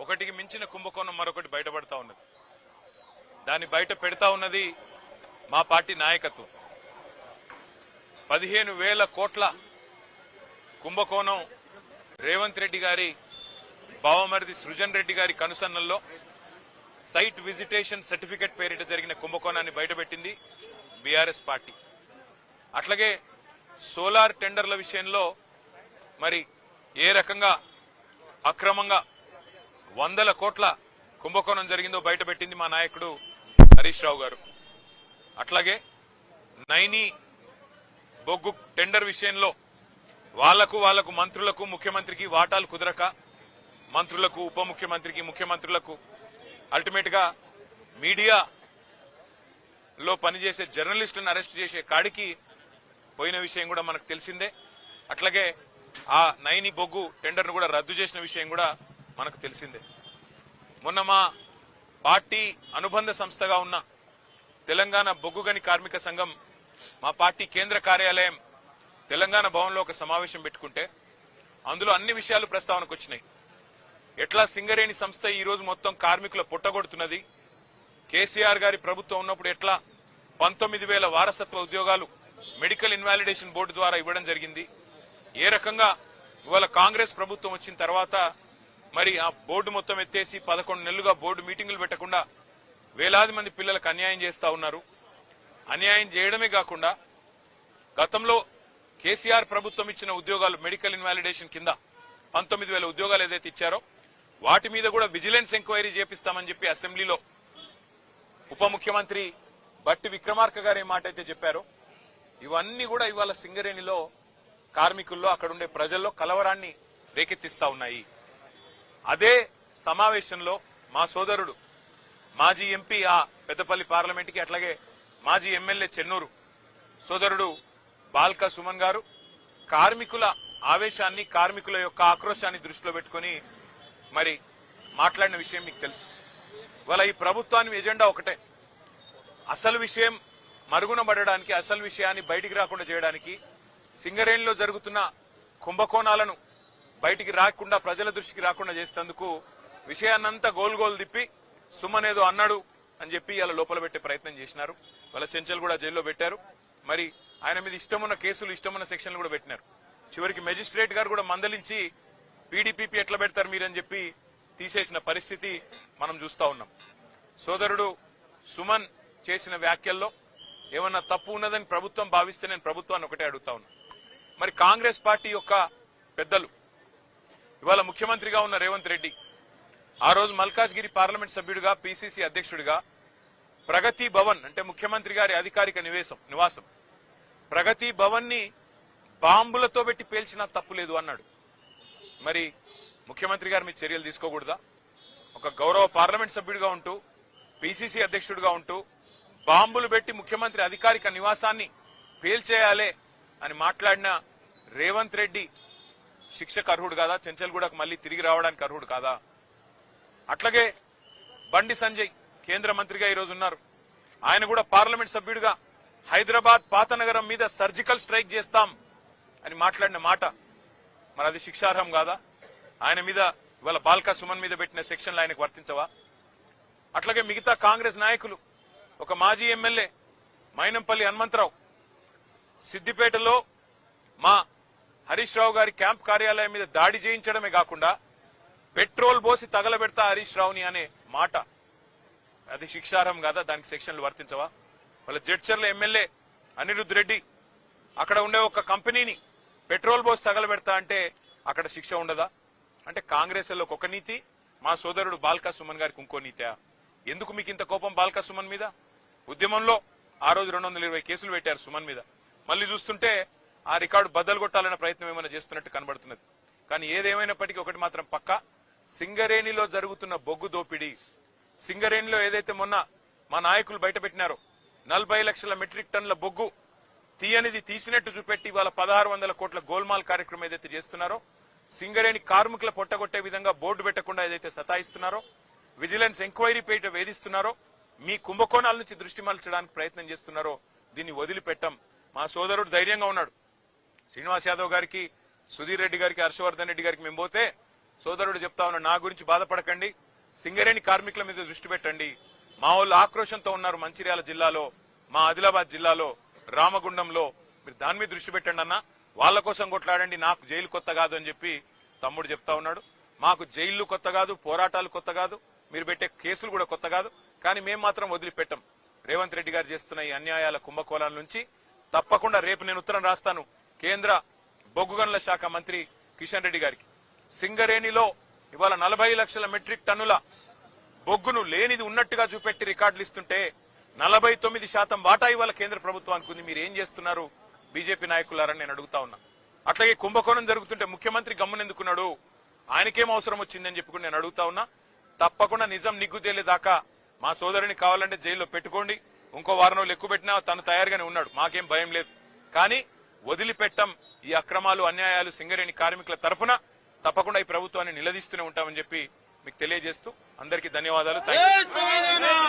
ఒకటికి మించిన కుంభకోణం మరొకటి బయటపడతా ఉన్నది. దాన్ని బయట పెడతా ఉన్నది మా పార్టీ నాయకత్వం. 15,000 కోట్ల కుంభకోణం రేవంత్ రెడ్డి గారి బావమరిది సృజన్ రెడ్డి గారి కనుసన్నల్లో సైట్ విజిటేషన్ సర్టిఫికెట్ పేరిట జరిగిన కుంభకోణాన్ని బయటపెట్టింది బీఆర్ఎస్ పార్టీ. అట్లాగే సోలార్ టెండర్ల విషయంలో మరి ఏ రకంగా అక్రమంగా 100 కోట్ల కుంభకోణం జరిగిందో బయటపెట్టింది మా నాయకుడు హరీష్ రావు గారు. అట్లాగే నైని బొగ్గు టెండర్ విషయంలో వాళ్లకు మంత్రులకు ముఖ్యమంత్రికి వాటాలు కుదరక మంత్రులకు ఉప ముఖ్యమంత్రికి ముఖ్యమంత్రులకు అల్టిమేట్ గా మీడియాలో పనిచేసే జర్నలిస్టులను అరెస్ట్ చేసే కాడికి పోయిన విషయం కూడా మనకు తెలిసిందే. అట్లాగే ఆ నైని బొగ్గు టెండర్ ను కూడా రద్దు చేసిన విషయం కూడా మనకు తెలిసిందే. మొన్న మా పార్టీ అనుబంధ సంస్థగా ఉన్న తెలంగాణ బొగ్గు గని కార్మిక సంఘం మా పార్టీ కేంద్ర కార్యాలయం తెలంగాణ భవన్లో ఒక సమావేశం పెట్టుకుంటే అందులో అన్ని విషయాలు ప్రస్తావనకు వచ్చినాయి. ఎట్లా సింగరేణి సంస్థ ఈ రోజు మొత్తం కార్మికుల పుట్టగొడుతున్నది, కేసీఆర్ గారి ప్రభుత్వం ఉన్నప్పుడు ఎట్లా 19,000 వారసత్వ ఉద్యోగాలు మెడికల్ ఇన్వాలిడేషన్ బోర్డు ద్వారా ఇవ్వడం జరిగింది, ఏ రకంగా ఇవాళ కాంగ్రెస్ ప్రభుత్వం వచ్చిన తర్వాత మరి ఆ బోర్డు మొత్తం ఎత్తేసి 11 నెలలుగా బోర్డు మీటింగులు పెట్టకుండా వేలాది మంది పిల్లలకు అన్యాయం చేస్తా ఉన్నారు. అన్యాయం చేయడమే కాకుండా గతంలో కేసీఆర్ ప్రభుత్వం ఇచ్చిన ఉద్యోగాలు మెడికల్ ఇన్వాలిడేషన్ కింద 19,000 ఉద్యోగాలు ఏదైతే ఇచ్చారో వాటి మీద కూడా విజిలెన్స్ ఎంక్వైరీ చేపిస్తామని చెప్పి అసెంబ్లీలో ఉప ముఖ్యమంత్రి బట్టి విక్రమార్క గారు ఏ మాట అయితే చెప్పారో ఇవన్నీ కూడా ఇవాళ సింగరేణిలో కార్మికుల్లో అక్కడుండే ప్రజల్లో కలవరాన్ని రేకెత్తిస్తా ఉన్నాయి. అదే సమావేశంలో మా సోదరుడు మాజీ ఎంపీ ఆ పెద్దపల్లి పార్లమెంట్ కి అట్లాగే మాజీ ఎమ్మెల్యే చెన్నూరు సోదరుడు బాల్కా సుమన్ గారు కార్మికుల ఆవేశాన్ని కార్మికుల యొక్క ఆక్రోశాన్ని దృష్టిలో పెట్టుకుని మరి మాట్లాడిన విషయం మీకు తెలుసు. ఇవాళ ఈ ప్రభుత్వాన్ని ఎజెండా ఒకటే, అసలు విషయం మరుగున పడడానికి, అసలు విషయాన్ని బయటికి రాకుండా చేయడానికి, సింగరేణిలో జరుగుతున్న కుంభకోణాలను బయటికి రాకుండా ప్రజల దృష్టికి రాకుండా చేసేందుకు విషయాన్నంతా గోల్ తిప్పి సుమన్ ఏదో అన్నాడు అని చెప్పి ఇలా లోపల పెట్టే ప్రయత్నం చేసినారు. వాళ్ళ చెంచల్ కూడా జైల్లో పెట్టారు. మరి ఆయన మీద ఇష్టమున్న కేసులు ఇష్టమున్న సెక్షన్లు కూడా పెట్టినారు. చివరికి మెజిస్ట్రేట్ గారు కూడా మందలించి పీడీపీపీ ఎట్లా పెడతారు మీరని చెప్పి తీసేసిన పరిస్థితి మనం చూస్తా ఉన్నాం. సోదరుడు సుమన్ చేసిన వ్యాఖ్యల్లో ఏమన్నా తప్పు ఉన్నదని ప్రభుత్వం భావిస్తే నేను ప్రభుత్వాన్ని ఒకటే అడుగుతా ఉన్నా. మరి కాంగ్రెస్ పార్టీ యొక్క పెద్దలు ఇవాళ ముఖ్యమంత్రిగా ఉన్న రేవంత్ రెడ్డి ఆ రోజు మల్కాజ్గిరి పార్లమెంట్ సభ్యుడిగా పీసీసీ అధ్యక్షుడిగా ప్రగతి భవన్ అంటే ముఖ్యమంత్రి గారి అధికారిక నివాసం ప్రగతి భవన్ ని బాంబులతో పెట్టి పేల్చినా తప్పులేదు అన్నాడు. మరి ముఖ్యమంత్రి గారు మీ చర్యలు తీసుకోకూడదా? ఒక గౌరవ పార్లమెంట్ సభ్యుడిగా ఉంటూ పీసీసీ అధ్యక్షుడిగా ఉంటూ బాంబులు పెట్టి ముఖ్యమంత్రి అధికారిక నివాసాన్ని పేల్చేయాలే అని మాట్లాడిన రేవంత్ రెడ్డి శిక్షకు అర్హుడు కాదా? చెంచల్గూడకు మళ్లీ తిరిగి రావడానికి అర్హుడు కాదా? అట్లాగే బండి సంజయ్ కేంద్ర మంత్రిగా ఈరోజు ఉన్నారు. ఆయన కూడా పార్లమెంట్ సభ్యుడిగా హైదరాబాద్ పాతనగరం మీద సర్జికల్ స్ట్రైక్ చేస్తాం అని మాట్లాడిన మాట మరి అది శిక్షార్హం కాదా? ఆయన మీద ఇవాళ బాల్కా సుమన్ మీద పెట్టిన సెక్షన్లు ఆయనకు వర్తించవా? అట్లాగే మిగతా కాంగ్రెస్ నాయకులు ఒక మాజీ ఎమ్మెల్యే మైనంపల్లి హనుమంతరావు సిద్దిపేటలో మా హరీష్ రావు గారి క్యాంప్ కార్యాలయం మీద దాడి చేయించడమే కాకుండా పెట్రోల్ పోసి తగలబెడతా హరీష్ రావుని అనే మాట అది శిక్షార్హం కాదా? దానికి సెక్షన్లు వర్తించవా? వాళ్ళ జడ్చర్ల ఎమ్మెల్యే అనిరుద్ రెడ్డి అక్కడ ఉండే ఒక కంపెనీని పెట్రోల్ పోసి తగలబెడతా అంటే అక్కడ శిక్ష ఉండదా? అంటే కాంగ్రెస్ లో ఒక నీతి, మా సోదరుడు బాల్కా సుమన్ గారికి ఇంకో నీతా? ఎందుకు మీకు ఇంత కోపం బాల్కా సుమన్ మీద? ఉద్యమంలో ఆ రోజు 220 కేసులు పెట్టారు సుమన్ మీద. మళ్లీ చూస్తుంటే ఆ రికార్డు బద్దలు కొట్టాలన్న ప్రయత్నం ఏమైనా చేస్తున్నట్టు కనబడుతున్నది. కానీ ఏదేమైనప్పటికీ ఒకటి మాత్రం పక్కా, సింగరేణిలో జరుగుతున్న బొగ్గు దోపిడీ, సింగరేణిలో ఏదైతే మొన్న మా నాయకులు బయటపెట్టినారో 40 లక్షల మెట్రిక్ టన్నుల బొగ్గు తీయనిది తీసినట్టు చూపెట్టి ఇవాళ 1600 కోట్ల గోల్మాల్ కార్యక్రమం ఏదైతే చేస్తున్నారో, సింగరేణి కార్మికుల పొట్టగొట్టే విధంగా బోర్డు పెట్టకుండా ఏదైతే సతాయిస్తున్నారో, విజిలెన్స్ ఎంక్వైరీ పేట వేధిస్తున్నారో, మీ కుంభకోణాల నుంచి దృష్టి మరల్చడానికి ప్రయత్నం చేస్తున్నారో దీన్ని వదిలిపెట్టం. మా సోదరుడు ధైర్యంగా ఉన్నాడు. శ్రీనివాస్ యాదవ్ గారికి, సుధీర్ రెడ్డి గారికి, హర్షవర్ధన్ రెడ్డి గారికి మేము పోతే సోదరుడు చెప్తా ఉన్నా, నా గురించి బాధపడకండి, సింగరేణి కార్మికుల మీద దృష్టి పెట్టండి. మా వాళ్ళు ఆక్రోశంతో ఉన్నారు మంచిర్యాల జిల్లాలో, మా ఆదిలాబాద్ జిల్లాలో, రామగుండంలో, మీరు దాని మీద దృష్టి పెట్టండి అన్న, వాళ్ళ కోసం కొట్లాడండి, నాకు జైలు కొత్త కాదు అని చెప్పి తమ్ముడు చెప్తా ఉన్నాడు. మాకు జైళ్లు కొత్త కాదు, పోరాటాలు కొత్త కాదు, మీరు పెట్టే కేసులు కూడా కొత్త కాదు. కానీ మేము మాత్రం వదిలిపెట్టం. రేవంత్ రెడ్డి గారు చేస్తున్న ఈ అన్యాయాల కుంభకోణాల నుంచి తప్పకుండా రేపు నేను ఉత్తరం రాస్తాను కేంద్ర బొగ్గు గనుల శాఖ మంత్రి కిషన్ రెడ్డి గారికి. సింగరేణిలో ఇవాళ 40 లక్షల మెట్రిక్ టన్నుల బొగ్గును లేనిది ఉన్నట్టుగా చూపెట్టి రికార్డులు ఇస్తుంటే 49% వాటా ఇవాళ కేంద్ర ప్రభుత్వానికి ఉంది. మీరు ఏం చేస్తున్నారు బీజేపీ నాయకులారని నేను అడుగుతా ఉన్నా. అట్లాగే కుంభకోణం జరుగుతుంటే ముఖ్యమంత్రి గమ్మునెందుకున్నాడు, ఆయనకేం అవసరం వచ్చిందని చెప్పుకుని నేను అడుగుతా ఉన్నా. తప్పకుండా నిజం నిగ్గు తేలేదాకా మా సోదరుని కావాలంటే జైల్లో పెట్టుకోండి, ఇంకో వారం రోజులు ఎక్కువ పెట్టినా తను తయారుగానే ఉన్నాడు, మాకేం భయం లేదు. కానీ వదిలిపెట్టం ఈ అక్రమాలు అన్యాయాలు సింగరేణి కార్మికుల తరఫున తప్పకుండా ఈ ప్రభుత్వాన్ని నిలదీస్తూనే ఉంటామని చెప్పి మీకు తెలియజేస్తూ అందరికీ ధన్యవాదాలు. థాంక్యూ.